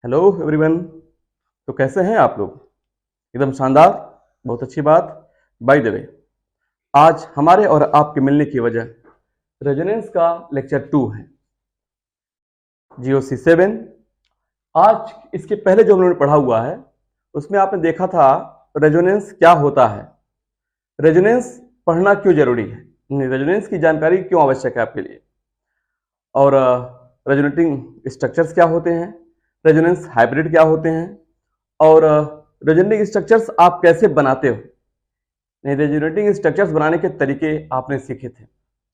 Hello everyone. तो कैसे हैं आप लोग? एकदम शानदार, बहुत अच्छी बात। बाय द वे, आज हमारे और आपके मिलने की वजह रेजोनेंस का लेक्चर 2 है, GOC7। आज इसके पहले जो हम लोगों ने पढ़ा हुआ है उसमें आपने देखा था रेजोनेंस क्या होता है, रेजोनेंस पढ़ना क्यों जरूरी है, रेजोनेंस की जानकारी क्यों आवश्यक है आपके लिए, और रेजोनेटिंग स्ट्रक्चर्स क्या होते हैं, रेजोनेंस हाइब्रिड क्या होते हैं, और रेजोनेटिंग स्ट्रक्चर्स आप कैसे बनाते हो। रेजोनेटिंग स्ट्रक्चर्स बनाने के तरीके आपने सीखे थे।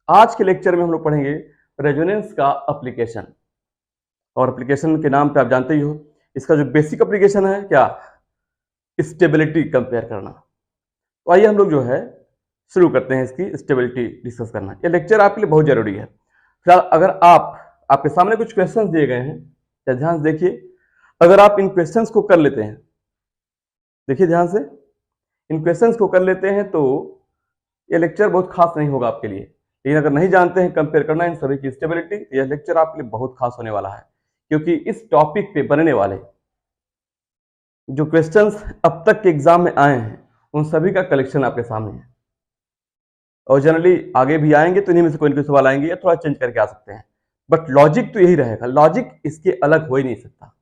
आज के लेक्चर में हम लोग पढ़ेंगे रेजोनेंस का एप्लीकेशन। और एप्लीकेशन के नाम पे आप जानते ही हो, इसका जो बेसिक एप्लीकेशन है क्या, स्टेबिलिटी कंपेयर करना। तो आइए हम लोग जो है शुरू करते हैं इसकी स्टेबिलिटी डिस्कस करना। ये लेक्चर आपके लिए बहुत जरूरी है। फिलहाल अगर आपके सामने कुछ क्वेश्चंस दिए गए हैं तो ध्यान से देखिए। अगर आप इन क्वेश्चंस को कर लेते हैं, देखिए ध्यान से, इन क्वेश्चंस को कर लेते हैं तो ये लेक्चर बहुत खास नहीं होगा आपके लिए। लेकिन अगर नहीं जानते हैं कंपेयर करना इन सभी की स्टेबिलिटी, यह लेक्चर आपके लिए बहुत खास होने वाला है, क्योंकि इस टॉपिक पे बनने वाले जो क्वेश्चंस अब तक के एग्जाम में आए हैं उन सभी का कलेक्शन आपके सामने है। और जनरली आगे भी आएंगे तो इन्हीं में से कोई ना कोई सवाल आएंगे या थोड़ा चेंज करके आ सकते हैं, बट लॉजिक तो यही रहेगा। लॉजिक इसके अलग हो ही नहीं सकता।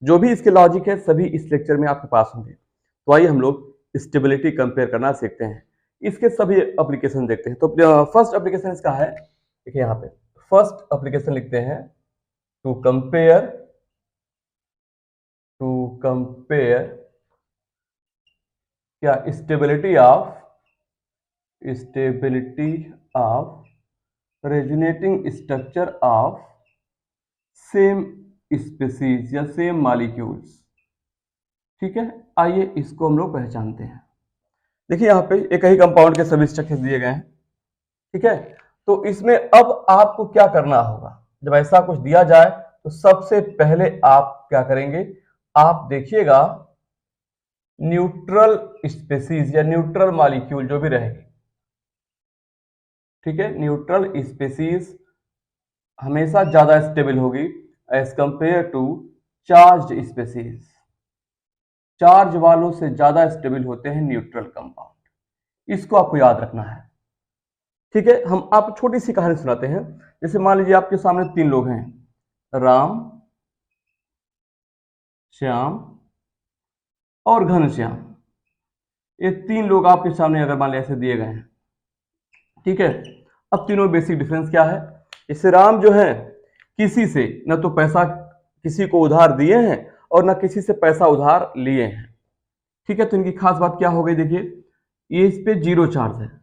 जो भी इसके लॉजिक है सभी इस लेक्चर में आपके पास होंगे। तो आइए हम लोग स्टेबिलिटी कंपेयर करना सीखते हैं, इसके सभी एप्लीकेशन देखते हैं। तो फर्स्ट एप्लीकेशन इसका है, देखिए यहाँ पे फर्स्ट एप्लीकेशन लिखते हैं टू कंपेयर क्या, stability of resonating structure of same species या सेम मॉलिक्यूल्स। ठीक है, आइए इसको हम लोग पहचानते हैं। देखिए यहाँ पे एक ही कंपाउंड के सभी स्ट्रक्चर्स दिए गए हैं। ठीक है, तो इसमें अब आपको क्या करना होगा, जब ऐसा कुछ दिया जाए तो सबसे पहले आप क्या करेंगे, आप देखिएगा न्यूट्रल स्पीसीज या न्यूट्रल मॉलिक्यूल जो भी रहेगी। ठीक है, न्यूट्रल स्पीसीज हमेशा ज्यादा स्टेबल होगी as compare to charged species. Charge वालों से ज्यादा स्टेबल होते हैं न्यूट्रल कंपाउंड, इसको आपको याद रखना है। ठीक है, हम आप छोटी सी कहानी सुनाते हैं। जैसे मान लीजिए आपके सामने 3 लोग हैं, राम, श्याम और घनश्याम। ये 3 लोग आपके सामने अगर मान लीजिए ऐसे दिए गए हैं। ठीक है, अब तीनों बेसिक डिफरेंस क्या है। इससे राम जो है किसी से न तो पैसा किसी को उधार दिए हैं और न किसी से पैसा उधार लिए हैं। ठीक है, तो इनकी खास बात क्या हो गई, देखिए ये इस पे जीरो चार्ज है,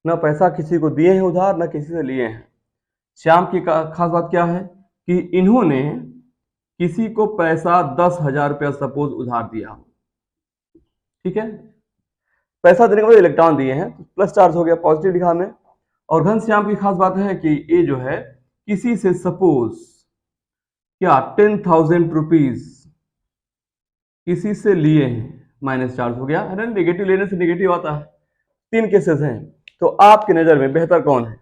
न पैसा किसी को दिए हैं उधार न किसी से लिए हैं। श्याम की खास बात क्या है कि इन्होंने किसी को पैसा 10,000 रुपया सपोज उधार दिया हो। ठीक है, पैसा देने के बाद इलेक्ट्रॉन दिए हैं तो प्लस चार्ज हो गया, पॉजिटिव लिखा हमने। और घनश्याम की खास बात है कि ये जो है किसी से सपोज क्या 10,000 रुपीज किसी से लिए हैं, माइनस चार्ज हो गया है ना। नेगेटिव लेने से नेगेटिव आता है। 3 केसेस हैं, तो आपकी नजर में बेहतर कौन है,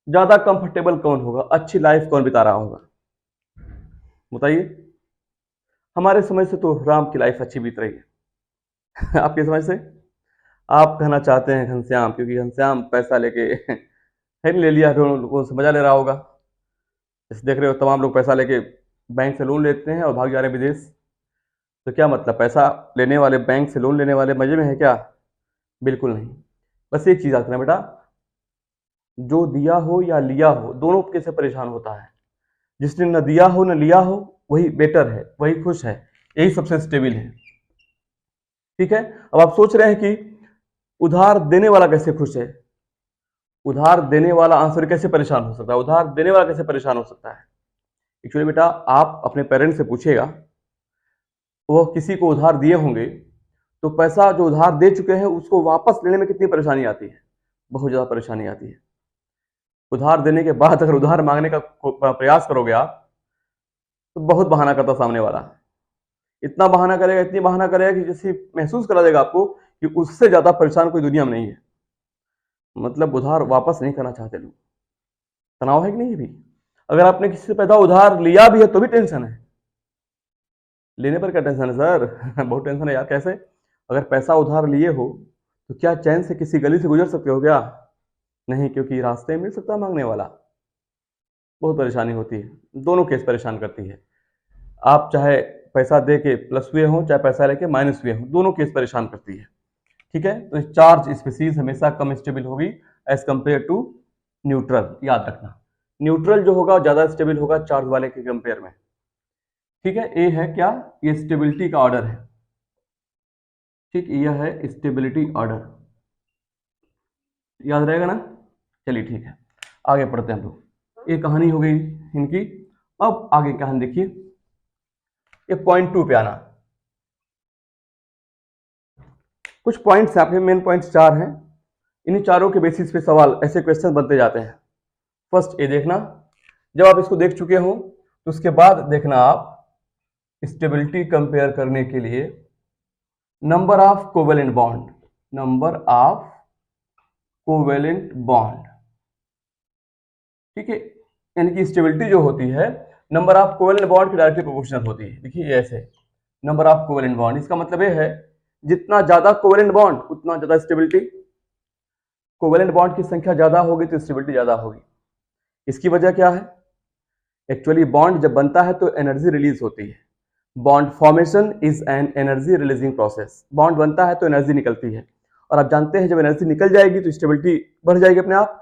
ज्यादा कंफर्टेबल कौन होगा, अच्छी लाइफ कौन बिता रहा होगा, बताइए। हमारे समझ से तो राम की लाइफ अच्छी बीत रही है आपकी समझ से आप कहना चाहते हैं घनश्याम, क्योंकि घनश्याम पैसा लेके है ले लिया, लोगों से मजा ले रहा होगा। जैसे देख रहे हो तमाम लोग पैसा लेके बैंक से लोन लेते हैं और भाग जा रहे हैं विदेश। तो क्या मतलब, पैसा लेने वाले बैंक से लोन लेने वाले मजे में है क्या? बिल्कुल नहीं। बस एक चीज याद रखना बेटा, जो दिया हो या लिया हो दोनों कैसे परेशान होता है। जिसने न दिया हो न लिया हो वही बेटर है, वही खुश है, यही सबसे स्टेबल है। ठीक है, अब आप सोच रहे हैं कि उधार देने वाला कैसे खुश है, उधार देने वाला आंसर कैसे परेशान हो सकता है, उधार देने वाला कैसे परेशान हो सकता है। एक्चुअली बेटा आप अपने पेरेंट्स से पूछिएगा, वो किसी को उधार दिए होंगे तो पैसा जो उधार दे चुके हैं उसको वापस लेने में कितनी परेशानी आती है, बहुत ज्यादा परेशानी आती है। उधार देने के बाद अगर उधार मांगने का प्रयास करोगे आप तो बहुत बहाना करता सामने वाला, इतना बहाना करेगा, इतनी बहाना करेगा कि जैसे महसूस करा देगा आपको कि उससे ज्यादा परेशान कोई दुनिया में नहीं है। मतलब उधार वापस नहीं करना चाहते लोग। तनाव है कि नहीं भी? अगर आपने किसी से पैसा उधार लिया भी है तो भी टेंशन है, लेने पर क्या टेंशन है सर? बहुत टेंशन है यार। कैसे? अगर पैसा उधार लिए हो तो क्या चैन से किसी गली से गुजर सकते हो क्या? नहीं, क्योंकि रास्ते में मिल सकता है मांगने वाला। बहुत परेशानी होती है, दोनों केस परेशान करती है। आप चाहे पैसा दे के प्लस हुए हो, चाहे पैसा लेके माइनस हुए हो, दोनों केस परेशान करती है। ठीक है, तो चार्ज स्पीसीज हमेशा कम स्टेबल होगी एज कंपेयर टू न्यूट्रल, याद रखना। न्यूट्रल जो होगा ज्यादा स्टेबल होगा चार्ज वाले के कंपेयर में। ठीक है, ए है क्या? ये स्टेबिलिटी का ऑर्डर है। ठीक, यह है स्टेबिलिटी ऑर्डर, याद रहेगा ना? चलिए ठीक है, आगे पढ़ते हैं हम लोग। ये कहानी हो गई इनकी। अब आगे कहानी देखिए, ये पॉइंट 2 पे आना। कुछ पॉइंट्स आपके मेन पॉइंट्स 4 हैं, इन्हीं चारों के बेसिस पे सवाल ऐसे क्वेश्चन बनते जाते हैं। फर्स्ट ये देखना, जब आप इसको देख चुके हो तो उसके बाद देखना आप स्टेबिलिटी कंपेयर करने के लिए number of covalent bond, number of covalent bond. ठीक है, यानी कि स्टेबिलिटी जो होती है नंबर ऑफ कोवेलेंट बॉन्ड की डायरेक्टली प्रोपोर्शनल होती है। देखिए ये ऐसे नंबर ऑफ कोवेलेंट बॉन्ड, इसका मतलब ये है जितना ज्यादा कोवेलेंट बॉन्ड उतना ज्यादा स्टेबिलिटी। कोवेलेंट बॉन्ड की संख्या ज्यादा होगी तो स्टेबिलिटी ज्यादा होगी। इसकी वजह क्या है? एक्चुअली बॉन्ड जब बनता है तो एनर्जी रिलीज होती है। Bond formation is an energy releasing process. Bond बनता है तो एनर्जी निकलती है, और आप जानते हैं जब एनर्जी निकल जाएगी तो स्टेबिलिटी बढ़ जाएगी अपने आप।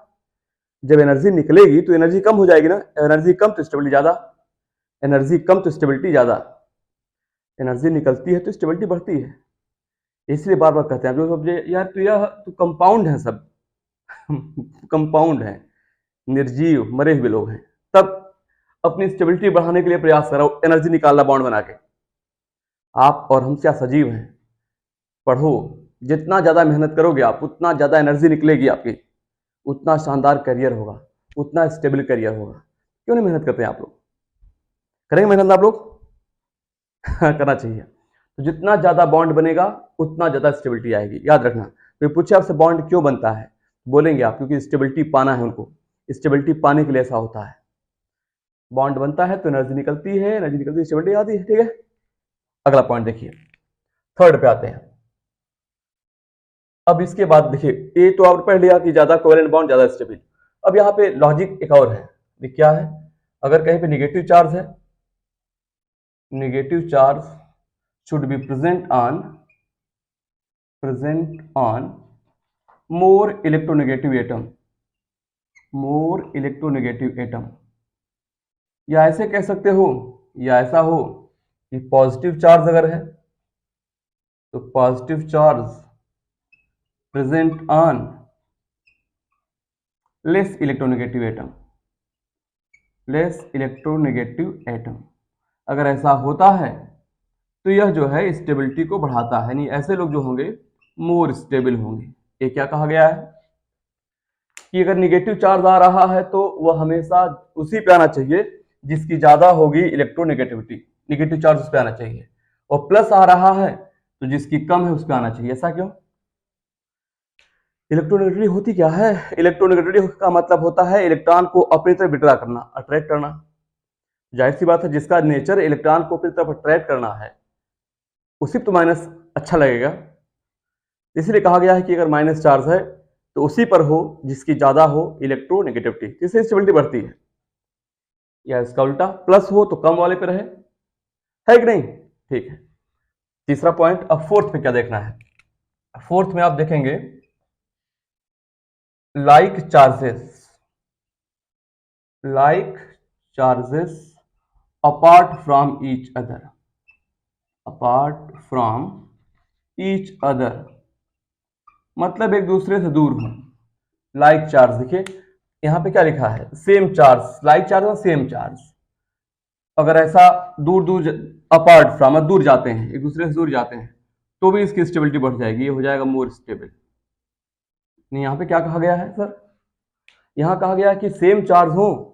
जब एनर्जी निकलेगी तो एनर्जी कम हो जाएगी ना, एनर्जी कम तो स्टेबिलिटी ज्यादा, एनर्जी कम तो स्टेबिलिटी ज्यादा, एनर्जी निकलती है तो स्टेबिलिटी बढ़ती है। इसलिए बार बार कहते हैं जो सब यार तो यह तो कंपाउंड है, सब कंपाउंड है, निर्जीव मरे हुए लोग हैं, तब अपनी स्टेबिलिटी बढ़ाने के लिए प्रयास करो, एनर्जी निकालना बॉन्ड बना के। आप और हम क्या सजीव हैं? पढ़ो, जितना ज्यादा मेहनत करोगे आप उतना ज्यादा एनर्जी निकलेगी आपकी, उतना शानदार करियर होगा, उतना स्टेबल करियर होगा। क्यों नहीं मेहनत करते हैं आप लोग? करेंगे मेहनत आप लोग? करना चाहिए। तो जितना ज्यादा बॉन्ड बनेगा उतना ज्यादा स्टेबिलिटी आएगी, याद रखना। तो पूछे आपसे बॉन्ड क्यों बनता है, बोलेंगे आप क्योंकि स्टेबिलिटी पाना है उनको, स्टेबिलिटी पाने के लिए ऐसा होता है। बॉन्ड बनता है तो एनर्जी निकलती है, एनर्जी निकलती है स्टेबिलिटी आती है। ठीक है, अगला पॉइंट देखिए, थर्ड पे आते हैं। अब इसके बाद देखिए, ए तो आपने पढ़ लिया कि ज्यादा कोवेलेंट बॉन्ड ज्यादा स्टेबल। अब यहाँ पे लॉजिक एक और है, ये क्या है? अगर कहीं पे निगेटिव चार्ज है, negative charge should be present on more electronegative atom, या ऐसे कह सकते हो, या ऐसा हो कि पॉजिटिव चार्ज अगर है तो positive charge present on less electronegative atom. अगर ऐसा होता है तो यह जो है स्टेबिलिटी को बढ़ाता है, यानी ऐसे लोग जो होंगे मोर स्टेबल होंगे। ये क्या कहा गया है कि अगर निगेटिव चार्ज आ रहा है तो वह हमेशा उसी पे आना चाहिए जिसकी ज्यादा होगी इलेक्ट्रोनेगेटिविटी, निगेटिव चार्ज उस पे आना चाहिए। और प्लस आ रहा है तो जिसकी कम है उस पे आना चाहिए। ऐसा क्यों? इलेक्ट्रोनेगेटिविटी होती क्या है? इलेक्ट्रोनेगेटिविटी का मतलब होता है इलेक्ट्रॉन को अपनी तरफ विड्रा करना, अट्रैक्ट करना। जाहिर सी बात है, जिसका नेचर इलेक्ट्रॉन को अपनी तरफ अट्रैक्ट करना है उसी तो माइनस अच्छा लगेगा। इसलिए कहा गया है कि अगर माइनस चार्ज है तो उसी पर हो जिसकी ज्यादा हो इलेक्ट्रोनेगेटिविटी, इससे स्टेबिलिटी बढ़ती है। या इसका उल्टा, प्लस हो तो कम वाले पे रहे, है कि नहीं? ठीक है, तीसरा पॉइंट। अब फोर्थ पे क्या देखना है? फोर्थ में आप देखेंगे like charges apart from each other, मतलब एक दूसरे से दूर हो। लाइक चार्ज, देखिए यहां पे क्या लिखा है? सेम चार्ज, लाइक चार्ज और सेम चार्ज। अगर ऐसा दूर दूर अपार्ट फ्रॉम, दूर जाते हैं, एक दूसरे से दूर जाते हैं, तो भी इसकी स्टेबिलिटी बढ़ जाएगी, ये हो जाएगा मोर स्टेबल। नहीं, यहां पे क्या कहा गया है सर? यहां कहा गया है कि सेम चार्ज हो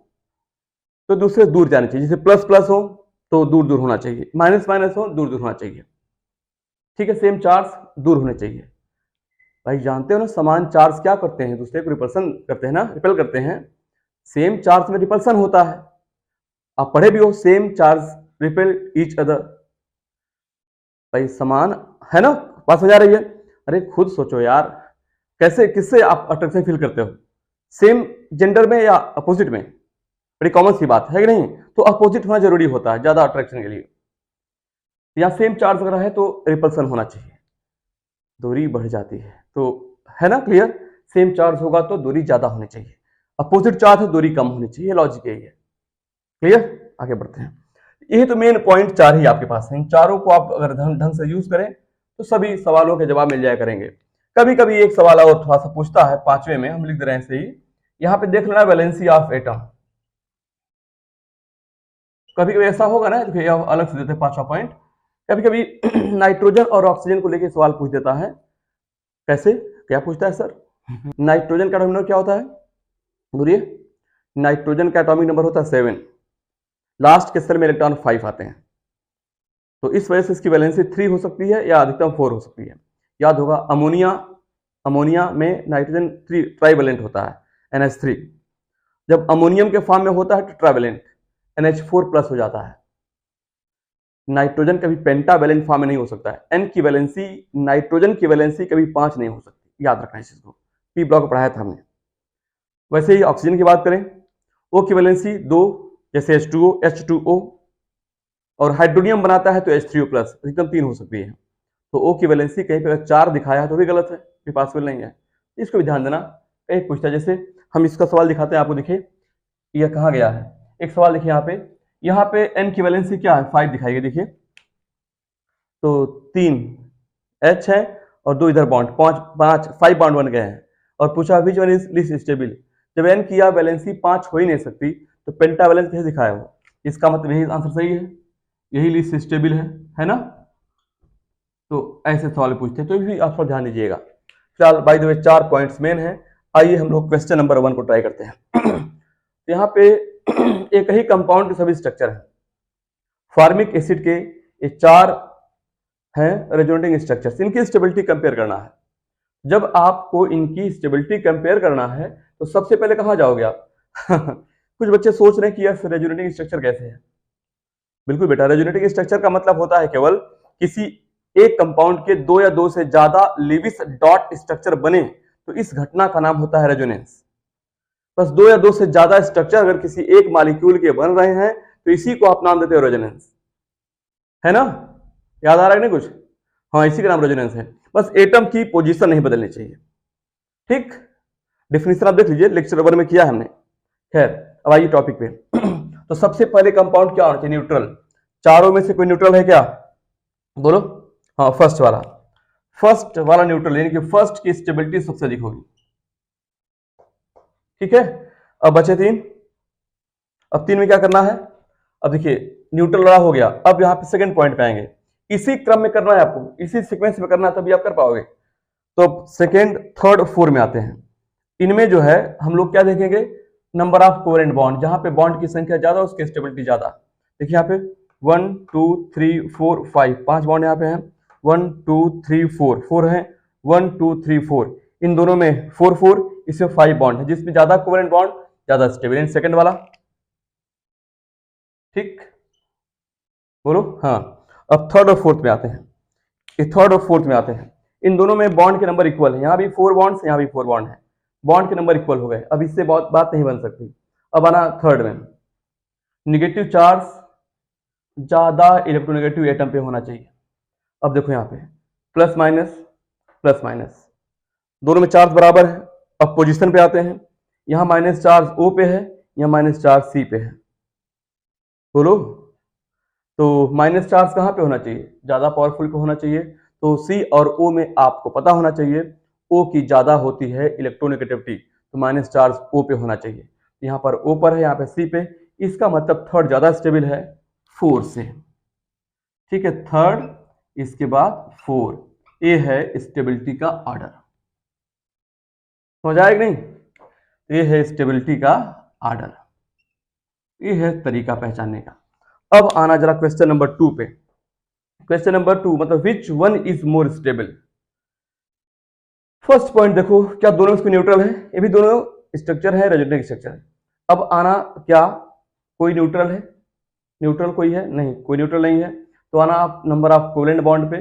तो दूसरे से दूर जाने चाहिए। जैसे प्लस प्लस हो तो दूर दूर होना चाहिए, माइनस माइनस हो दूर दूर होना चाहिए। ठीक है, सेम चार्ज दूर होने चाहिए। भाई जानते हो ना, समान चार्ज क्या करते हैं? दूसरे को रिपल्सन करते हैं ना, रिपेल करते हैं। सेम चार्ज में रिपल्सन होता है, आप पढ़े भी हो, same charge repel each other. भाई समान है ना, बात समझ आ रही है? अरे खुद सोचो यार, कैसे किससे आप अट्रैक्शन फील करते हो, सेम जेंडर में या अपोजिट में? बड़ी कॉमन सी बात है कि नहीं? तो अपोजिट होना जरूरी होता है ज्यादा अट्रैक्शन के लिए। या सेम चार्ज वगैरह है तो रिपल्सन होना चाहिए, दूरी बढ़ जाती है। तो है ना क्लियर? सेम चार्ज होगा तो दूरी ज्यादा होनी चाहिए, अपोजिट चार्ज है दूरी कम होनी चाहिए, लॉजिक यही है। क्लियर? आगे बढ़ते हैं। यही तो मेन पॉइंट चार ही आपके पास है, इन चारों को आप अगर ढंग से यूज करें तो सभी सवालों के जवाब मिल जाया करेंगे। कभी कभी एक सवाल और थोड़ा सा पूछता है, पांचवें में हम लिख दे रहे हैं सही, यहाँ पे देख लेना वैलेंसी ऑफ एटम। कभी कभी ऐसा होगा ना, अलग से देते हैं पांचवा पॉइंट, कभी कभी नाइट्रोजन और ऑक्सीजन को लेकर सवाल पूछ देता है। कैसे, क्या पूछता है सर? नाइट्रोजन का एटॉमिक नंबर क्या होता है? बोलिए। नाइट्रोजन का एटॉमिक नंबर होता है 7, लास्ट के सेल में इलेक्ट्रॉन 5 आते हैं, तो इस वजह से इसकी वैलेंसी 3 हो सकती है या अधिकतम 4 हो सकती है। याद होगा अमोनिया में नाइट्रोजन ट्राइवेलेंट होता है NH3, जब अमोनियम के फॉर्म में होता है तो ट्राइवेलेंट NH4+ हो जाता है। नाइट्रोजन कभी पेंटावेलेंट फॉर्म में नहीं हो सकता है, N की वैलेंसी, नाइट्रोजन की वैलेंसी कभी 5 नहीं हो सकती, याद रखना इस चीज को, पी ब्लॉक पढ़ाया था हमने। वैसे ही ऑक्सीजन की बात करें, O की वैलेंसी 2, जैसे H2O H2O, और हाइड्रोनियम बनाता है तो H3O+, अधिकतम 3 हो सकती है। तो O की वैलेंसी कहीं पर 4 दिखाया है तो भी गलत है, भी पॉसिबल नहीं है, इसको भी ध्यान देना। कहीं पूछता है, जैसे हम इसका सवाल दिखाते हैं आपको, देखिए यह कहाँ गया है, एक सवाल देखिए यहाँ पे N की वैलेंसी क्या है, 5 दिखाई गई, देखिए तो 3 H है और 2 इधर बॉन्ड, 5 बॉन्ड बन गए हैं, और पूछा which one is least stable. जब N की यह वैलेंसी 5 हो ही नहीं सकती तो पेंटावैलेंस कैसे दिखाया हो, इसका मतलब यही आंसर सही है, यही लीस्ट स्टेबल है ना? तो ऐसे सवाल पूछते हैं, तो भी आप थोड़ा ध्यान दीजिएगा। फिलहाल by the way 4 points main है। आइए हम लोग क्वेश्चन नंबर 1 को ट्राई करते हैं। यहाँ पे एक ही कंपाउंड के सभी स्ट्रक्चर है, फॉर्मिक एसिड के ये 4 हैं रेजोनेटिंग स्ट्रक्चर्स, इनकी स्टेबिलिटी कंपेयर करना है। जब आपको इनकी स्टेबिलिटी कंपेयर करना है तो सबसे पहले कहां जाओगे आप? कुछ बच्चे सोच रहे हैं कि यह रेजोनेटिंग स्ट्रक्चर कैसे है। बिल्कुल बेटा, रेजोनेटिंग स्ट्रक्चर का मतलब होता है केवल किसी एक कंपाउंड के 2 या 2 से ज्यादा लेविस डॉट स्ट्रक्चर बने तो इस घटना का नाम होता है रेजोनेंस। बस 2 या 2 से ज्यादा स्ट्रक्चर अगर किसी एक मॉलिक्यूल के बन रहे हैं तो इसी को आप नाम देते हो रेजोनेंस, है ना? याद आ रहा है नहीं कुछ? हाँ, इसी का नाम रेजोनेंस है। बस एटम की पोजीशन नहीं बदलनी चाहिए, ठीक? डिफिनेशन आप देख लीजिए, लेक्चर 1 में किया है हमने। खैर, अब आइए टॉपिक पे। तो सबसे पहले कंपाउंड क्या होना चाहिए? न्यूट्रल। चारों में से कोई न्यूट्रल है क्या? बोलो। हाँ, फर्स्ट वाला न्यूट्रल, यानी कि फर्स्ट की स्टेबिलिटी सबसे अधिक होगी, ठीक है? अब बचे 3। अब 3 में क्या करना है? अब देखिए न्यूट्रल वाला हो गया, अब यहाँ पे सेकंड पॉइंट पे आएंगे। इसी क्रम में करना है आपको, इसी सीक्वेंस में करना है, तभी आप कर पाओगे। तो सेकंड, थर्ड, 4 में आते हैं। इनमें जो है हम लोग क्या देखेंगे? नंबर ऑफ कोवेलेंट बॉन्ड, जहां पे बॉन्ड की संख्या ज्यादा उसकी स्टेबिलिटी ज्यादा। देखिए यहाँ पे 1 2 3 4 5, 5 बॉन्ड यहाँ पे हैं। 1 2 3 4, 4 है। 1 2 3 4, इन दोनों में 4 4, इसमें 5 बॉन्ड है, जिसमें ज्यादा कोवेलेंट बॉन्ड ज्यादा स्टेबिल, सेकंड वाला, ठीक? बोलो। हाँ, अब थर्ड और फोर्थ में आते हैं। थर्ड और फोर्थ में आते हैं, इन दोनों में बॉन्ड के नंबर इक्वल है, यहाँ भी 4 बॉन्ड्स, यहाँ भी 4 बॉन्ड है, बॉन्ड के नंबर इक्वल हो गए। अब इससे बहुत बात नहीं बन सकती। अब आना थर्ड में, निगेटिव चार्ज ज्यादा इलेक्ट्रोनेगेटिव एटम पे होना चाहिए। अब देखो यहाँ पे प्लस माइनस दोनों में चार्ज बराबर है। अब पोजीशन पे आते हैं, यहाँ माइनस चार्ज O पे है, यहाँ माइनस चार्ज C पे है। बोलो। तो माइनस चार्ज कहाँ पे होना चाहिए? ज्यादा पावरफुल पे होना चाहिए। तो C और O में आपको पता होना चाहिए, O की ज्यादा होती है इलेक्ट्रोनेगेटिविटी, तो माइनस चार्ज O पे होना चाहिए। यहाँ पर O पर है, यहाँ पे C पे, इसका मतलब थर्ड ज्यादा स्टेबल है 4 से, ठीक है? थर्ड, इसके बाद 4, ये है स्टेबिलिटी का ऑर्डर। समझ आया कि नहीं? ये है स्टेबिलिटी का ऑर्डर, ये है तरीका पहचानने का। अब आना जरा क्वेश्चन नंबर 2 पे। क्वेश्चन नंबर 2 मतलब which one is more stable. First point देखो, क्या दोनों इसको न्यूट्रल है? ये भी दोनों स्ट्रक्चर है, रेजोनेटिंग स्ट्रक्चर है। अब आना, क्या कोई न्यूट्रल है? न्यूट्रल कोई है? नहीं, कोई न्यूट्रल नहीं है। तो आना आप नंबर ऑफ कोवेलेंट बॉन्ड पे,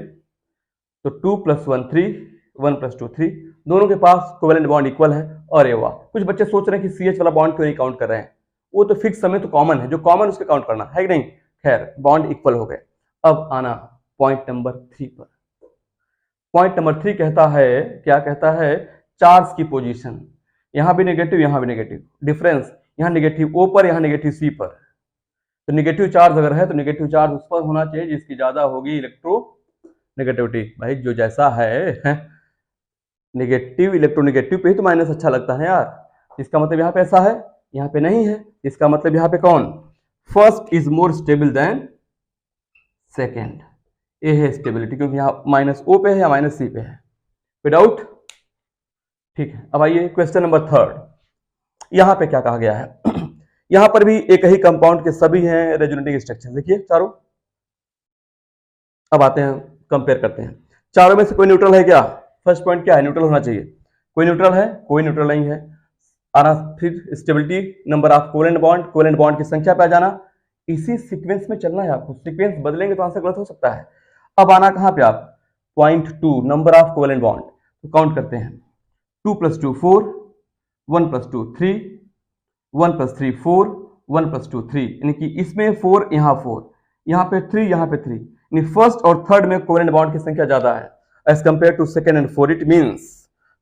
तो 2 + 1 3, 1 + 2 3, दोनों के पास कोवेलेंट बॉन्ड इक्वल है। और ये वाह, कुछ बच्चे सोच रहे हैं कि CH वाला बॉन्ड क्यों नहीं काउंट कर रहे हैं, वो तो फिक्स समय तो कॉमन है, जो कॉमन उसके काउंट करना है कि नहीं। खैर बॉन्ड इक्वल हो गए। अब आना पॉइंट नंबर 3 पर। पॉइंट नंबर 3 कहता है, क्या कहता है, चार्ज की पोजीशन, यहां भी नेगेटिव यहां भी नेगेटिव, डिफरेंस यहां नेगेटिव O पर यहां नेगेटिव C पर। तो नेगेटिव चार्ज अगर है तो नेगेटिव चार्ज उस पर होना चाहिए जिसकी ज्यादा होगी इलेक्ट्रो नेगेटिविटी। भाई जो जैसा है नेगेटिव इलेक्ट्रोनेगेटिव पे ही तो माइनस अच्छा लगता है यार। इसका मतलब यहाँ पे ऐसा है, यहाँ पे नहीं है, इसका मतलब यहाँ पे कौन, first is more stable then second. ये है स्टेबिलिटी, क्योंकि यहाँ -O पे है या -C पे है, विदाउट। ठीक है, अब आइए क्वेश्चन नंबर 3। यहाँ पे क्या कहा गया है यहाँ पर भी एक ही कंपाउंड के सभी हैं रेजोनेटिंग स्ट्रक्चर, देखिए चारों। अब आते हैं कंपेयर करते हैं, चारों में से कोई न्यूट्रल है क्या। फर्स्ट पॉइंट क्या है, न्यूट्रल होना चाहिए। कोई न्यूट्रल है, कोई न्यूट्रल नहीं है। आना फिर stability, number of covalent bond की संख्या पे आ जाना। इसी सीक्वेंस में चलना है आपको, सीक्वेंस बदलेंगे तो आंसर गलत हो सकता है। अब आना कहां पे आप, point 2 number of covalent bond, तो काउंट करते हैं। 2 + 2 4, 1 + 2 3, 1 + 3 4, 1 + 2 3, यानी कि इसमें 4, यहाँ 4, यहाँ पे 3, यहाँ पे 3, यानी फर्स्ट और थर्ड में कोवेलेंट बॉन्ड की संख्या ज्यादा है as compare to second and fourth. It means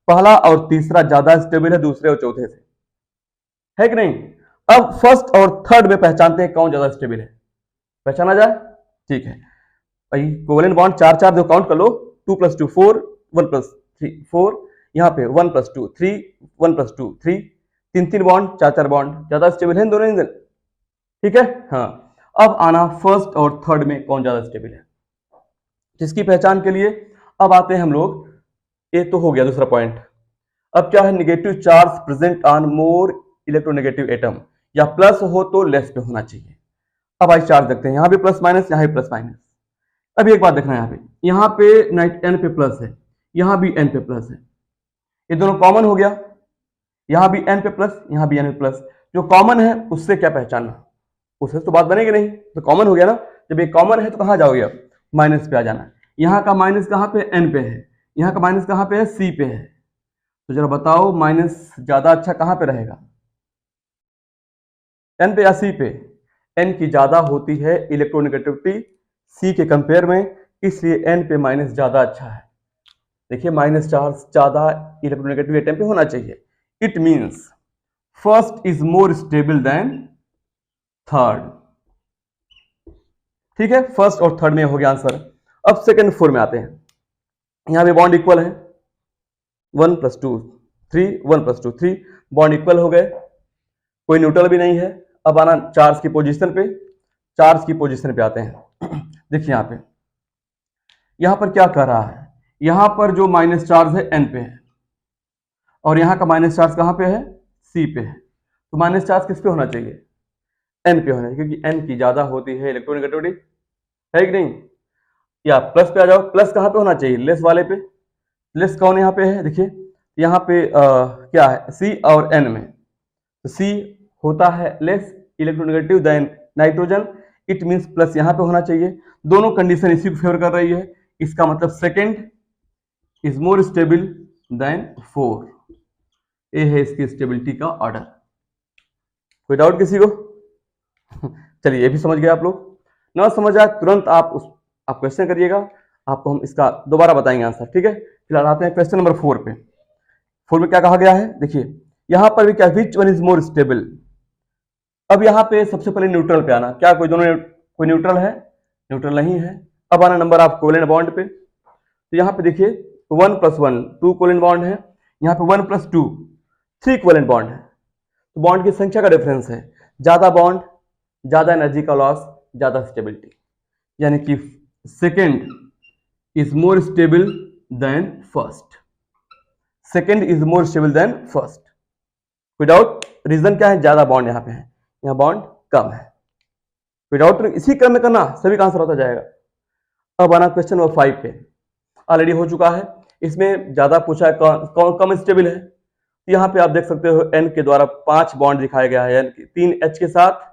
पहला और तीसरा ज्यादा स्टेबल है दूसरे और चौथे से, है कि नहीं। अब फर्स्ट और थर्ड में पहचानते हैं कौन ज्यादा स्टेबल है, पहचाना जाए। ठीक है भाई, कोवेलेंट बॉन्ड 4 4 जो काउंट कर लो, 2 + 2 4, 1 + 3 4, यहाँ पे 1 + 2 3, 1 + 2 3, 3 3 बॉन्ड 4 4 बॉन्ड, ज्यादा स्टेबल है दोनों इंजन। ठीक है हाँ। अब आना फर्स्ट और थर्ड में कौन ज्यादा स्टेबल है, जिसकी पहचान के लिए अब आते हैं हम लोग। ये तो हो गया दूसरा पॉइंट। अब क्या है, negative charge present on more electronegative atom, या प्लस हो तो लेस पे होना चाहिए। अब आई चार्ज देखते हैं, यहाँ भी प्लस माइनस, यहाँ भी प्लस माइनस। अभी एक बात देखना, यहाँ पे N पे प्लस है, यहाँ भी N पे प्लस है, ये दोनों कॉमन हो गया। यहाँ भी N पे प्लस, यहाँ भी N पे प्लस, जो कॉमन है उससे क्या पहचानना, उससे तो बात बनेगी नहीं, तो कॉमन हो गया ना। जब ये कॉमन है तो कहाँ जाओगे, अब माइनस पे आ जाना। यहाँ का माइनस कहाँ पे, N पे है, यहाँ का माइनस कहाँ पे है, C पे है। तो जरा बताओ माइनस ज्यादा अच्छा कहाँ पे रहेगा, N पे या C पे। N की ज्यादा होती है इलेक्ट्रोनेगेटिविटी C के कंपेयर में, इसलिए N पे माइनस ज्यादा अच्छा है। देखिए माइनस चार्ज ज्यादा इलेक्ट्रोनेगेटिव एटम पे होना चाहिए। It means first is more stable then third. ठीक है, फर्स्ट और थर्ड में हो गया आंसर। अब सेकंड 4 में आते हैं, यहां पे बॉन्ड इक्वल है, 1 + 2 3, 1 + 2 3, बॉन्ड इक्वल हो गए, कोई न्यूट्रल भी नहीं है। अब आना चार्ज की पोजीशन पे, चार्ज की पोजीशन पे आते हैं। देखिए यहां पर क्या कर रहा है, यहां पर जो माइनस चार्ज है N पे है, और यहां का माइनस चार्ज कहां पे है, C पे है। तो माइनस चार्ज किस पे होना चाहिए, N पे होना चाहिए, क्योंकि N की ज्यादा होती है इलेक्ट्रोनेगेटिविटी, है कि नहीं। या प्लस पे आ जाओ, प्लस कहां पे होना चाहिए, लेस वाले पे। लेस कौन यहाँ पे है, देखिए यहाँ पे क्या है, C और N में, तो C होता है less electronegative than nitrogen. It means plus यहाँ पे होना चाहिए। दोनों कंडीशन इसी को फेवर कर रही है, इसका मतलब second is more stable then 4। ये है इसकी स्टेबिलिटी का ऑर्डर। कोई डाउट किसी को? चलिए ये भी समझ गए आप लोग। ना समझ आए तुरंत आप क्वेश्चन करिएगा, आपको हम इसका दोबारा बताएंगे आंसर। ठीक है, फिलहाल आते हैं क्वेश्चन नंबर 4 पे। 4 में क्या कहा गया है, देखिए यहां पर भी क्या, which one is more stable. अब यहाँ पे सबसे पहले न्यूट्रल पे आना, क्या कोई दोनों कोई न्यूट्रल है, न्यूट्रल नहीं है। अब आना नंबर ऑफ कोवेलेंट बॉन्ड पे, तो यहाँ पे देखिए 1 + 1 2 कोवेलेंट बॉन्ड है, यहाँ पे 1 + 2 3 कोवेलेंट बॉन्ड है। तो बॉन्ड की संख्या का डिफरेंस है, ज्यादा बॉन्ड ज्यादा एनर्जी का लॉस ज्यादा स्टेबिलिटी, यानी कि second is more stable than first, second is more stable than first. Without reason क्या है, ज्यादा बॉन्ड यहाँ पे है, यहाँ बॉन्ड कम है। विदाउट इसी क्रम में करना, सभी का आंसर होता जाएगा। अब आना क्वेश्चन नंबर 5 पे, ऑलरेडी हो चुका है, इसमें ज्यादा पूछा है कौन कम स्टेबल है। यहाँ पे आप देख सकते हो N के द्वारा 5 बॉन्ड दिखाया गया है, यानी कि 3 H के साथ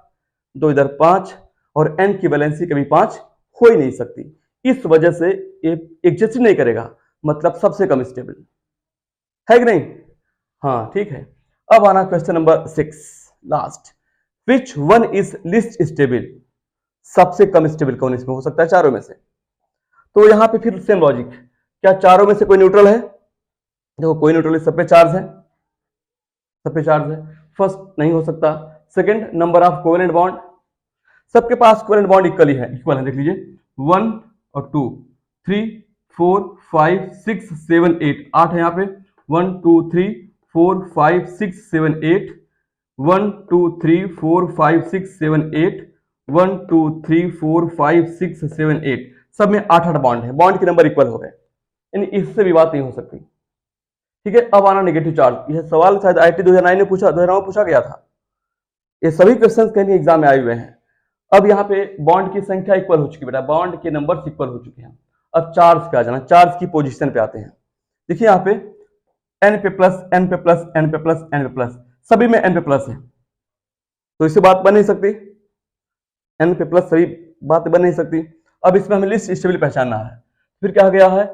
2 इधर 5, और N की वैलेंसी कभी 5 हो ही नहीं सकती, इस वजह से ये एग्जिस्ट नहीं करेगा, मतलब सबसे कम स्टेबल है कि नहीं। हाँ ठीक है। अब आना question number 6 last, which one is list stable, सबसे कम स्टेबल कौन इसमें हो सकता है चारों में से। तो यहां पे फिर सेम लॉजिक, क्या चारों में से कोई न्यूट्रल है, देखो कोई न्यूट्रल सब पे चार्ज है, सब पे चार्ज है, फर्स्ट नहीं हो सकता। Second, number of covalent bond, सबके पास कोवेलेंट बॉन्ड इक्वल ही है, इक्वल है, देख लीजिए 1 और 2 3 4 5 6 7 8, 8 है यहाँ पे, 1 2 3 4 5 6 7 8, 1 2 3 4 5 6 7 8, 1 2 3 4 5 6 7 8, सब में 8 बॉन्ड है, बॉन्ड के नंबर इक्वल हो गए, यानी इससे भी बात नहीं हो सकती। ठीक है, अब आना नेगेटिव चार्ज, यह सवाल शायद IIT 2009 में पूछा, 2009 में पूछा गया था, ये सभी क्वेश्चंस कहीं एग्जाम में आए हुए हैं। अब यहाँ पे बॉन्ड की संख्या इक्वल हो चुकी है बेटा, बॉन्ड के नंबर इक्वल हो चुके हैं। अब चार्ज पे आ जाना, चार्ज की पोजीशन पे आते हैं। देखिए यहाँ पे n पे प्लस, n पे प्लस, n पे प्लस, n पे प्लस, सभी में n पे प्लस है, तो इससे बात बन नहीं सकती, n पे प्लस सभी बात बन नहीं सकती। अब इसमें हमें लिस्ट स्टेबल पहचानना है, फिर क्या गया है,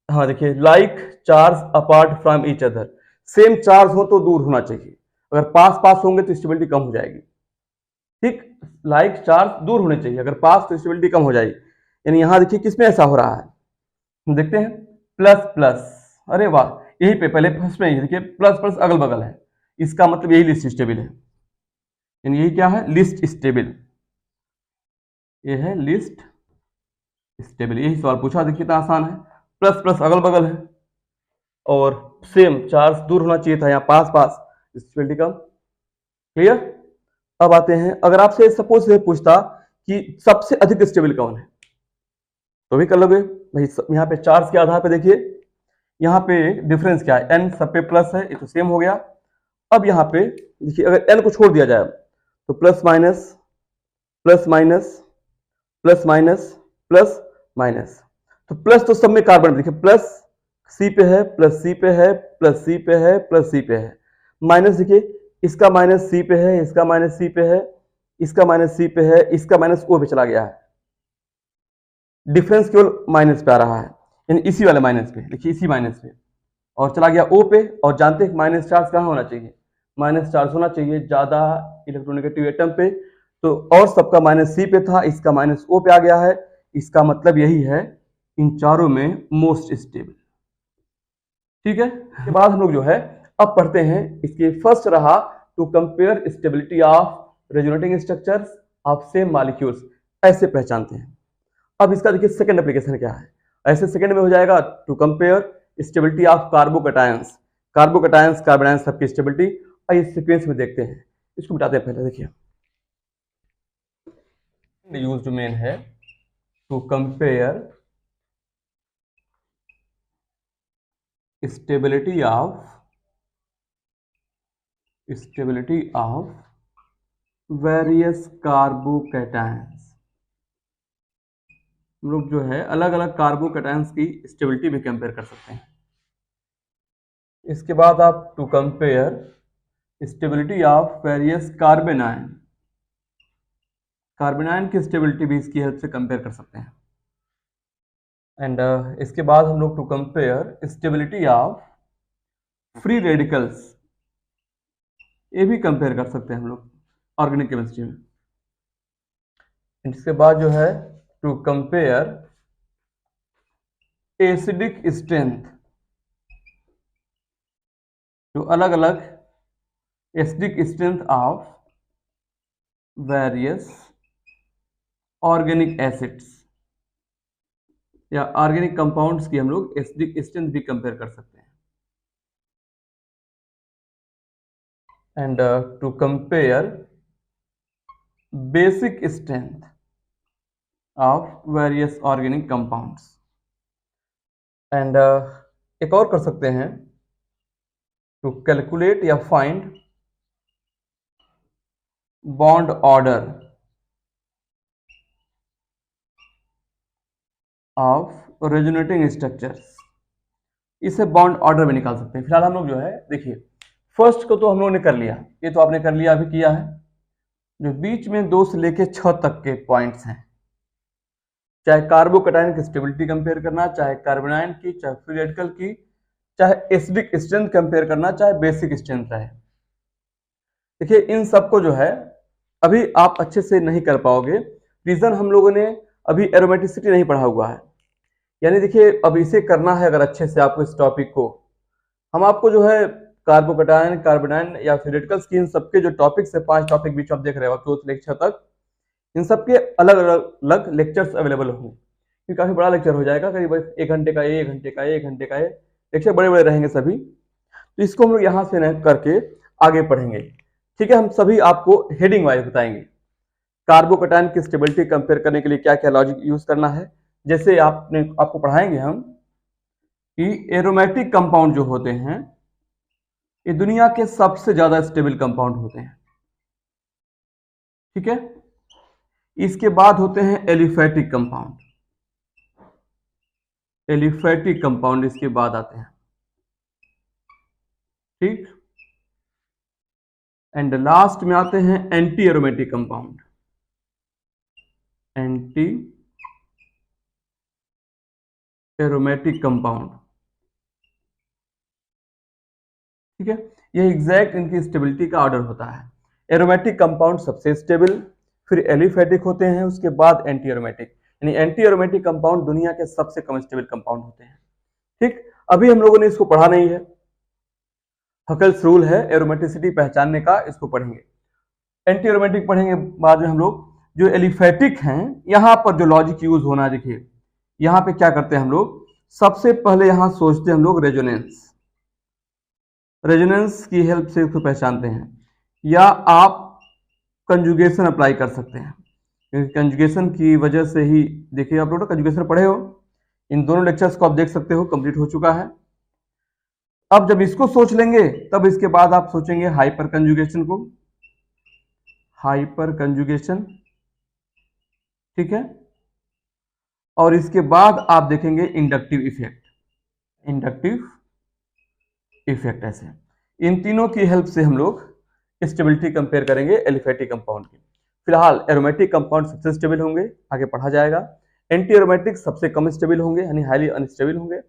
हाँ देखिए, like charge apart from each other, same charge हो तो दूर होना चाहिए, अगर पास पास होंगे तो स्टेबिलिटी कम हो जाएगी। ठीक, लाइक चार्ज दूर होने चाहिए, अगर पास तो स्टेबिलिटी कम हो जाएगी। यानी यहां देखिए किसमें ऐसा हो रहा है, हम देखते हैं प्लस प्लस, अरे वाह, यही पे पहले फर्स्ट में देखिए प्लस प्लस अगल बगल है, इसका मतलब यही लिस्ट स्टेबल है, यानी यही क्या है, लिस्ट स्टेबल, ये है लिस्ट स्टेबल। यही सवाल पूछा, देखिए कितना आसान है, प्लस प्लस अगल बगल है और सेम चार्ज दूर होना चाहिए था, यहाँ पास पास, स्टेबिलिटी कम। क्लियर। अब आते हैं, अगर आपसे सपोज से पूछता कि सबसे अधिक स्टेबल कौन है, तो भी कर लोगे भाई, यहाँ पे चार्ज के आधार पे देखिए, यहाँ पे डिफरेंस क्या है, n सब पे प्लस है, ये तो सेम हो गया। अब यहाँ पे देखिए, अगर n को छोड़ दिया जाए तो plus minus plus minus plus minus plus minus, तो प्लस तो सब में कार्बन, देखिए प्लस सी पे है, प्लस सी पे है, प्लस सी पे है, प्लस सी पे है, माइनस देखिए इसका माइनस सी पे है, इसका माइनस सी पे है, इसका माइनस सी पे है, इसका माइनस ओ पे चला गया है, डिफरेंस केवल माइनस पे आ रहा है, यानी इसी वाले माइनस पे, देखिए इसी माइनस पे, और चला गया ओ पे, और जानते हैं माइनस चार्ज कहाँ होना चाहिए, माइनस चार्ज होना चाहिए ज्यादा इलेक्ट्रोनेगेटिव एटम पे, तो और सबका माइनस सी पे था, इसका माइनस ओ पे आ गया है, इसका मतलब यही है इन चारों में मोस्ट स्टेबल। ठीक है, इसके बाद हम लोग जो है अब पढ़ते हैं, इसके फर्स्ट रहा to compare stability of resonating structures of same molecules, ऐसे पहचानते हैं। अब इसका देखिए सेकंड एप्लीकेशन क्या है, ऐसे सेकंड में हो जाएगा to compare stability of carbocations, carbocations carbanions सबकी स्टेबिलिटी, और इस सीक्वेंस में देखते हैं, इसको बताते हैं पहले। देखिए यूज्ड मेन है to compare stability of various carbocations, हम लोग जो है अलग अलग कार्बोकैटायंस की स्टेबिलिटी भी कंपेयर कर सकते हैं। इसके बाद आप to compare stability of various carbanion, carbanion की स्टेबिलिटी भी इसकी हेल्प से कंपेयर कर सकते हैं। एंड इसके बाद हम लोग to compare stability of free radicals, ये भी कंपेयर कर सकते हैं हम लोग ऑर्गेनिक केमिस्ट्री में। इसके बाद जो है टू कंपेयर एसिडिक स्ट्रेंथ, जो अलग अलग acidic strength of various organic acids या ऑर्गेनिक कंपाउंड्स की हम लोग एसिडिक स्ट्रेंथ भी कंपेयर कर सकते हैं। And to compare basic strength of various organic compounds. And एक और कर सकते हैं टू कैलकुलेट या find bond order of resonating structures, इसे बॉन्ड ऑर्डर में निकाल सकते हैं। फिलहाल हम लोग जो है देखिए, फर्स्ट को तो हम लोगों ने कर लिया, ये तो आपने कर लिया, अभी किया है, जो बीच में 2 से लेके 6 तक के पॉइंट्स हैं, चाहे कार्बोकैटायन की स्टेबिलिटी कंपेयर करना, चाहे कार्बोनाइन की, चाहे फ्री रेडिकल की, चाहे एसिडिक स्ट्रेंथ कंपेयर करना, चाहे बेसिक स्ट्रेंथ रहे। देखिए इन सबको जो है अभी आप अच्छे से नहीं कर पाओगे, रीजन हम लोगों ने अभी एरोमेटिसिटी नहीं पढ़ा हुआ है। यानी देखिए अब इसे करना है अगर अच्छे से आपको इस टॉपिक को, हम आपको जो है कार्बोकैटायन, कार्बोनाइन या फ्री रेडिकल्स की इन सबके जो टॉपिक्स है, 5 टॉपिक बीच आप देख रहे हो 4th लेक्चर तक, इन सबके अलग अलग लेक्चर्स अवेलेबल होंगे। ये काफी बड़ा लेक्चर हो जाएगा, करीब 1 घंटे का, 1 घंटे का, 1 घंटे का लेक्चर बड़े बड़े रहेंगे सभी। तो इसको हम लोग यहाँ से न करके आगे पढ़ेंगे। ठीक है, हम सभी आपको हेडिंग वाइज बताएंगे कार्बोकैटायन की स्टेबिलिटी कंपेयर करने के लिए क्या क्या लॉजिक यूज करना है। जैसे आपको पढ़ाएंगे हम कि एरोमेटिक कंपाउंड जो होते हैं ये दुनिया के सबसे ज्यादा स्टेबल कंपाउंड होते हैं। ठीक है, इसके बाद होते हैं एलिफेटिक कंपाउंड, एलिफेटिक कंपाउंड इसके बाद आते हैं। ठीक, एंड लास्ट में आते हैं anti aromatic compound, anti aromatic compound. ठीक है, ये एग्जैक्ट इनकी स्टेबिलिटी का ऑर्डर होता है। एरोमेटिक कंपाउंड सबसे स्टेबल, फिर एलिफेटिक होते हैं, उसके बाद एंटी एरोमेटिक। यानी एंटी एरोमेटिक कंपाउंड दुनिया के सबसे कम स्टेबल कंपाउंड होते हैं। ठीक, अभी हम लोगों ने इसको पढ़ा नहीं है, हकल्स रूल है एरोमेटिसिटी पहचानने का, इसको पढ़ेंगे। एंटी एरोमेटिक पढ़ेंगे बाद में हम लोग। जो एलिफेटिक हैं यहां पर जो लॉजिक यूज होना, देखिए यहां पे क्या करते हैं हम लोग, सबसे पहले यहां सोचते हैं हम लोग रेजोनेंस, रेजोनेंस की हेल्प से इसको पहचानते हैं, या आप कंजुगेशन अप्लाई कर सकते हैं, क्योंकि कंजुगेशन की वजह से ही, देखिए आप लोग कंजुगेशन पढ़े हो, इन दोनों लेक्चर्स को आप देख सकते हो, कंप्लीट हो चुका है। अब जब इसको सोच लेंगे तब इसके बाद आप सोचेंगे हाइपर कंजुगेशन को, हाइपर कंजुगेशन। ठीक है, और इसके बाद आप देखेंगे इंडक्टिव इफेक्ट, इंडक्टिव इफेक्ट। ऐसे इन तीनों की हेल्प से हम लोग स्टेबिलिटी कंपेयर करेंगे एलिफेटिक कंपाउंड की। फिलहाल एरोमेटिक कंपाउंड सबसे स्टेबल होंगे, आगे पढ़ा जाएगा। एंटी एरोमेटिक सबसे कम स्टेबल होंगे, यानी हाईली अनस्टेबल होंगे।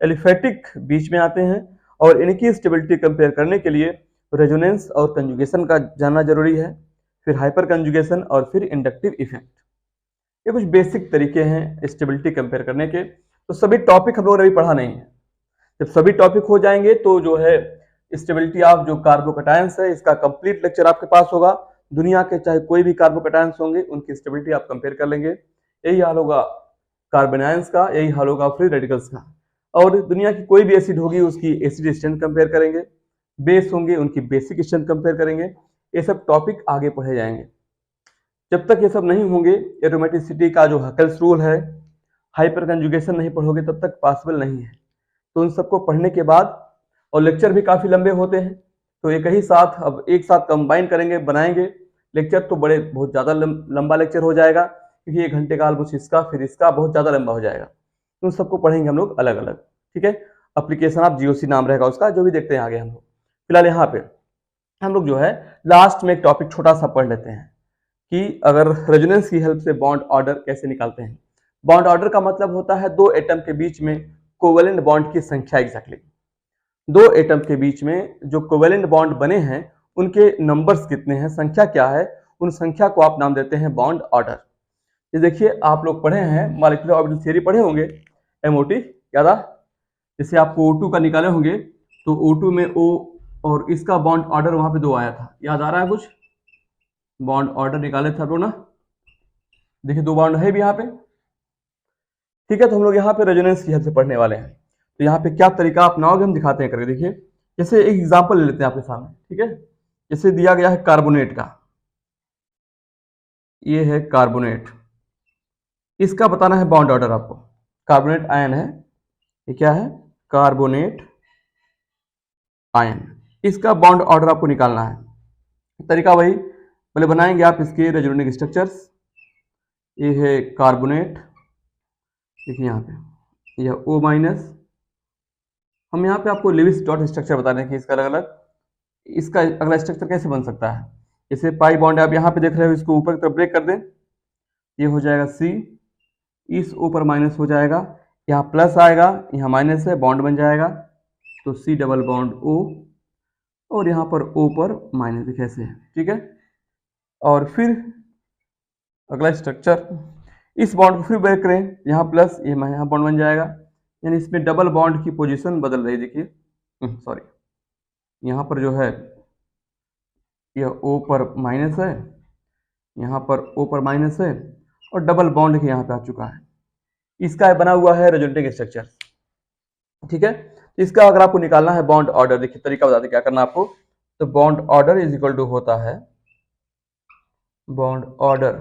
एलिफेटिक बीच में आते हैं, और इनकी स्टेबिलिटी कंपेयर करने के लिए रेजोनेंस और कंजुगेशन का जानना जरूरी है, फिर हाइपर कंजुगेशन और फिर इंडक्टिव इफेक्ट। ये कुछ बेसिक तरीके हैं स्टेबिलिटी कंपेयर करने के। तो सभी टॉपिक हम लोगों ने अभी पढ़ा नहीं है, जब सभी टॉपिक हो जाएंगे तो जो है स्टेबिलिटी ऑफ जो कार्बोकैटायंस है इसका कंप्लीट लेक्चर आपके पास होगा। दुनिया के चाहे कोई भी कार्बोकैटायंस होंगे उनकी स्टेबिलिटी आप कंपेयर कर लेंगे। यही हाल होगा कार्बोनायंस का, यही हाल होगा फ्री रेडिकल्स का। और दुनिया की कोई भी एसिड होगी उसकी एसिड स्ट्रेंथ कंपेयर करेंगे, बेस होंगे उनकी बेसिक स्ट्रेंथ कंपेयर करेंगे। ये सब टॉपिक आगे पढ़े जाएंगे। जब तक ये सब नहीं होंगे, एरोमेटिसिटी का जो हकल्स रूल है, हाइपर कंजुगेशन नहीं पढ़ोगे तब तक पॉसिबल नहीं है। तो उन सबको पढ़ने के बाद, और लेक्चर भी काफी लंबे होते हैं, तो एक ही साथ अब एक साथ कंबाइन करेंगे, बनाएंगे लेक्चर, तो बड़े बहुत ज्यादा लंबा लेक्चर हो जाएगा, क्योंकि 1 घंटे का ऑलमोस्ट इसका, फिर इसका बहुत ज्यादा लंबा हो जाएगा। तो उन सबको पढ़ेंगे हम लोग अलग अलग। ठीक है, एप्लीकेशन ऑफ जीओसी नाम रहेगा उसका, जो भी देखते हैं आगे हम लोग। फिलहाल यहाँ पे हम लोग जो है लास्ट में एक टॉपिक छोटा सा पढ़ लेते हैं कि अगर रेजोनेंस की हेल्प से बॉन्ड ऑर्डर कैसे निकालते हैं। बॉन्ड ऑर्डर का मतलब होता है दो एटम के बीच में कोवेलेंट बॉन्ड की संख्या, एग्जैक्टली दो एटम के बीच में जो कोवेलेंट बॉन्ड बने हैं उनके नंबर्स कितने हैं, संख्या क्या है, उन संख्या को आप नाम देते हैं बॉन्ड ऑर्डर। ये देखिए आप लोग पढ़े हैं मॉलिक्यूलर ऑर्बिटल थ्योरी पढ़े होंगे, एमओटी याद आ, जैसे आपको O2 का निकाले होंगे तो O2 में O और इसका बॉन्ड ऑर्डर वहां पे 2 आया था, याद आ रहा है कुछ, बॉन्ड ऑर्डर निकाले थे आप लोग ना, देखिए 2 बॉन्ड है भी यहाँ पे। ठीक है, तो हम लोग यहाँ पे रेजोनेंस की हेल्प से पढ़ने वाले हैं। तो यहाँ पे क्या तरीका अपनाओगे हम दिखाते हैं करके। देखिए जैसे एक एग्जांपल ले लेते हैं आपके सामने। ठीक है, जैसे दिया गया है कार्बोनेट का, ये है कार्बोनेट, इसका बताना है बॉन्ड ऑर्डर आपको। कार्बोनेट आयन है, ये क्या है, कार्बोनेट आयन, इसका बॉन्ड ऑर्डर आपको निकालना है। तरीका वही, पहले बनाएंगे आप इसके रेजोनेटिक स्ट्रक्चर्स। ये है कार्बोनेट, देखिए यहाँ पे यह O-, हम यहाँ पे आपको लेविस डॉट स्ट्रक्चर बता दें कि इसका अलग अलग, इसका अगला स्ट्रक्चर कैसे बन सकता है। जैसे पाई बॉन्ड आप यहाँ पे देख रहे हो, इसको ऊपर की तरफ ब्रेक कर दें, ये हो जाएगा C, इस O पर माइनस हो जाएगा, यहाँ प्लस आएगा, यहाँ माइनस है, बॉन्ड बन जाएगा, तो C डबल बॉन्ड O, और यहाँ पर O पर माइनस देखिए ऐसे है, ठीक है। और फिर अगला स्ट्रक्चर, इस बॉन्ड को फिर ब्रेक करें, यहाँ प्लस, ये यहाँ बॉन्ड बन जाएगा, यानी इसमें डबल बॉन्ड की पोजीशन बदल रही है, देखिए सॉरी, यहाँ पर जो है यह O पर माइनस है, यहाँ पर O पर माइनस है, और डबल बॉन्ड के यहाँ पे आ चुका है। इसका बना हुआ है रेजोनेटिंग स्ट्रक्चर, ठीक है। इसका अगर आपको निकालना है बॉन्ड ऑर्डर, देखिए तरीका बताते क्या करना आपको। तो bond order is equal to होता है, बॉन्ड ऑर्डर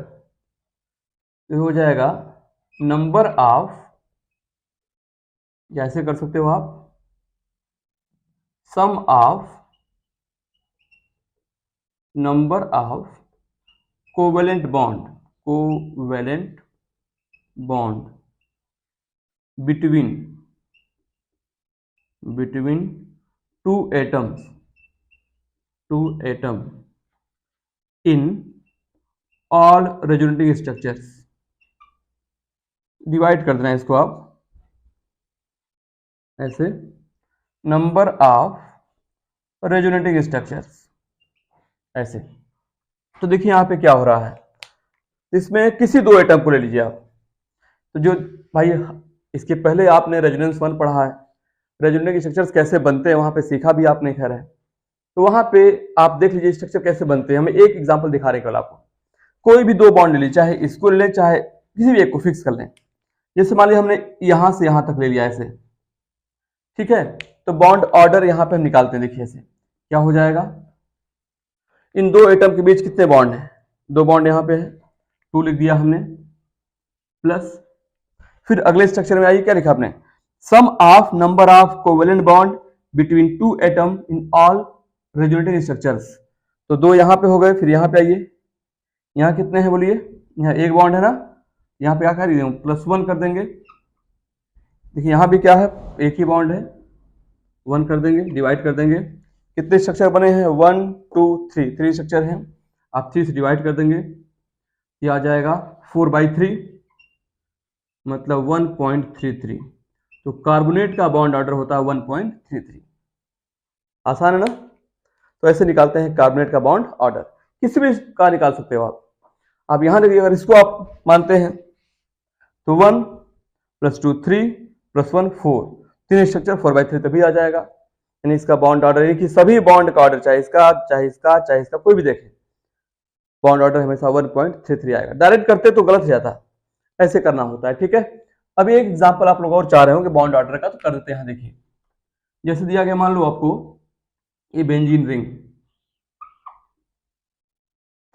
तो हो जाएगा नंबर ऑफ, जैसे कर सकते हो आप, sum of number of covalent bond, covalent bond between two atoms in all resonating structures। Divide कर देना है इसको आप ऐसे, नंबर ऑफ रेजोनेटिंग स्ट्रक्चर्स ऐसे। तो देखिए यहाँ पे क्या हो रहा है, इसमें किसी दो एटम को ले लीजिए आप। तो जो भाई इसके पहले आपने रेजोनेंस 1 पढ़ा है, रेजोनेटिंग स्ट्रक्चर्स कैसे बनते हैं वहां पे सीखा भी आपने, खैर है। तो वहां पे आप देख लीजिए स्ट्रक्चर कैसे बनते हैं। हमें एक एग्जांपल दिखा रहे केवल आपको, कोई भी दो बॉन्ड ले लीजिए, चाहे इसको ले लें चाहे किसी भी एक को फिक्स कर लें। जैसे मान लीजिए हमने यहां से यहां तक ले लिया ऐसे, ठीक है। तो बॉन्ड ऑर्डर यहां पे हम निकालते हैं, देखिए ऐसे क्या हो जाएगा, इन दो एटम के बीच कितने बॉन्ड हैं, दो बॉन्ड यहाँ पे है, 2 लिख दिया हमने, प्लस फिर अगले स्ट्रक्चर में आइए, क्या लिखा आपने, sum of number of covalent bond between two atom in all resonating structures. तो दो यहाँ पे हो गए, फिर यहाँ पे आइए, यहाँ कितने हैं बोलिए, यहाँ एक बॉन्ड है ना, यहाँ पे क्या कर देंगे, +1 कर देंगे। देखिए यहाँ भी क्या है, एक ही बॉन्ड है, 1 कर देंगे, डिवाइड कर देंगे। कितने स्ट्रक्चर बने हैं, 1 2 3, 3 स्ट्रक्चर हैं, आप 3 से डिवाइड कर देंगे, ये आ जाएगा 4/3 मतलब 1.33। तो कार्बोनेट का बॉन्ड ऑर्डर होता है 1.33। आसान है ना। तो ऐसे निकालते हैं कार्बोनेट का बॉन्ड ऑर्डर, किसी भी का निकाल सकते हो आप यहां देखिए, अगर इसको आप मानते हैं तो 1 + 2 3 + 1 4, 3 स्ट्रक्चर 4/3 तभी आ जाएगा। यानी इसका बॉन्ड ऑर्डर, यानी कि सभी बॉन्ड का ऑर्डर, चाहे इसका चाहे इसका चाहे इसका कोई भी देखे, बॉन्ड ऑर्डर हमेशा 1.33 आएगा। डायरेक्ट करते तो गलत हो जाता, ऐसे करना होता है, ठीक है। अभी एक एग्जांपल आप लोग और चाह रहे हो कि बॉन्ड ऑर्डर का, तो कर देते हैं। देखिए जैसे दिया गया, मान लो आपको ये बेंजीन रिंग,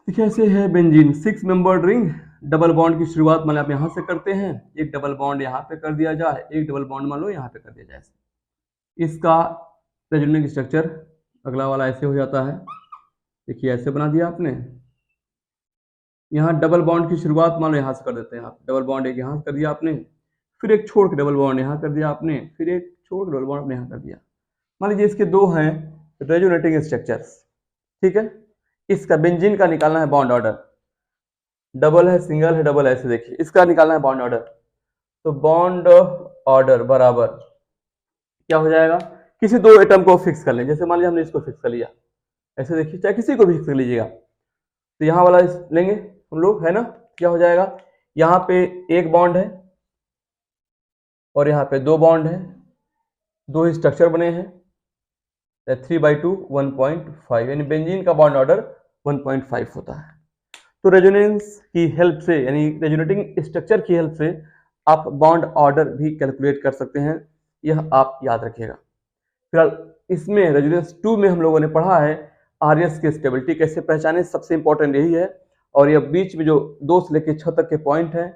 देखिए ऐसे है benzene 6 membered ring, double bond की शुरुआत मान लो आप यहां से करते हैं, एक डबल बॉन्ड यहाँ पे कर दिया जाए, एक डबल बॉन्ड मान लो यहाँ पे कर दिया जाए। इसका रेजोनेटिंग स्ट्रक्चर अगला वाला ऐसे हो जाता है, देखिए ऐसे बना दिया आपने। यहाँ डबल बॉन्ड की शुरुआत मान लो यहाँ से कर देते हैं आप, डबल बॉन्ड एक यहाँ कर दिया आपने, फिर एक छोड़ के डबल बॉन्ड यहाँ कर दिया आपने, फिर एक छोड़ के डबल बॉन्ड आपने यहाँ कर दिया। मान लीजिए इसके दो हैं रेजोनेटिंग स्ट्रक्चर्स, ठीक है। इसका बेंजीन का निकालना है बॉन्ड ऑर्डर, डबल है, सिंगल है, डबल है, ऐसे देखिए इसका निकालना है बॉन्ड ऑर्डर। तो बॉन्ड ऑर्डर बराबर क्या हो जाएगा, किसी दो एटम को फिक्स कर लें, जैसे मान लीजिए हमने इसको फिक्स कर लिया, ऐसे देखिए, चाहे किसी को भी फिक्स कर लीजिएगा। तो यहाँ वाला लेंगे हम लोग, है ना, क्या हो जाएगा, यहाँ पे एक बॉन्ड है और यहाँ पे दो बॉन्ड है, दो ही स्ट्रक्चर बने हैं, 3/2 1.5, यानी बेंजीन का बॉन्ड ऑर्डर 1.5 होता है। तो रेजोनेंस की हेल्प से, यानी रेजोनेटिंग स्ट्रक्चर की हेल्प से आप बॉन्ड ऑर्डर भी कैलकुलेट कर सकते हैं, यह आप याद रखिएगा। फिलहाल इसमें रेजोनेंस 2 में हम लोगों ने पढ़ा है आरएस की स्टेबिलिटी कैसे पहचाने, सबसे इंपॉर्टेंट यही है। और यह बीच में जो 2 से लेकर 6 तक के पॉइंट हैं,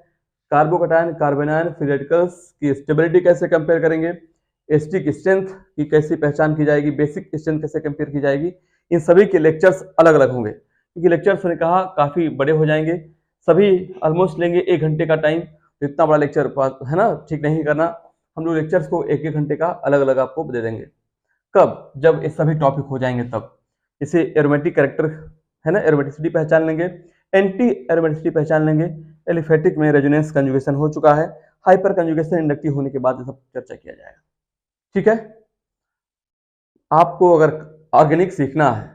कार्बोकैटायन, कार्बेनायन, फ्री रेडिकल्स की स्टेबिलिटी कैसे कंपेयर करेंगे, एस्टिक स्ट्रेंथ की कैसी पहचान की जाएगी, बेसिक स्ट्रेंथ कैसे कंपेयर की जाएगी, इन सभी के लेक्चर्स अलग अलग होंगे, क्योंकि लेक्चर्स मैंने कहा काफ़ी बड़े हो जाएंगे, सभी ऑलमोस्ट लेंगे 1 घंटे का टाइम। इतना बड़ा लेक्चर है ना, ठीक नहीं करना। हम लोग लेक्चर्स को 1-1 घंटे का अलग अलग आपको दे देंगे। कब, जब ये सभी टॉपिक हो जाएंगे तब। इसे एरोमेटिक कैरेक्टर है ना, एरोमेटिसिटी पहचान लेंगे, एंटी एरोमेटिसिटी पहचान लेंगे, एलिफेटिक में रेजोनेंस कंजुगेशन हो चुका है, हाइपर कंजुगेशन इंडक्टिव होने के बाद ये सब चर्चा किया जाएगा। ठीक है, आपको अगर ऑर्गेनिक सीखना है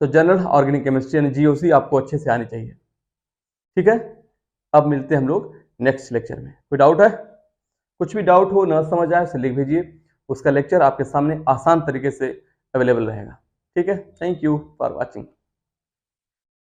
तो जनरल ऑर्गेनिक केमिस्ट्री यानी जीओसी आपको अच्छे से आनी चाहिए। ठीक है, अब मिलते हैं हम लोग नेक्स्ट लेक्चर में। कोई डाउट है? कुछ भी डाउट हो, ना समझ आए, उसे लिख भेजिए, उसका लेक्चर आपके सामने आसान तरीके से अवेलेबल रहेगा। ठीक है, थैंक यू फॉर वॉचिंग।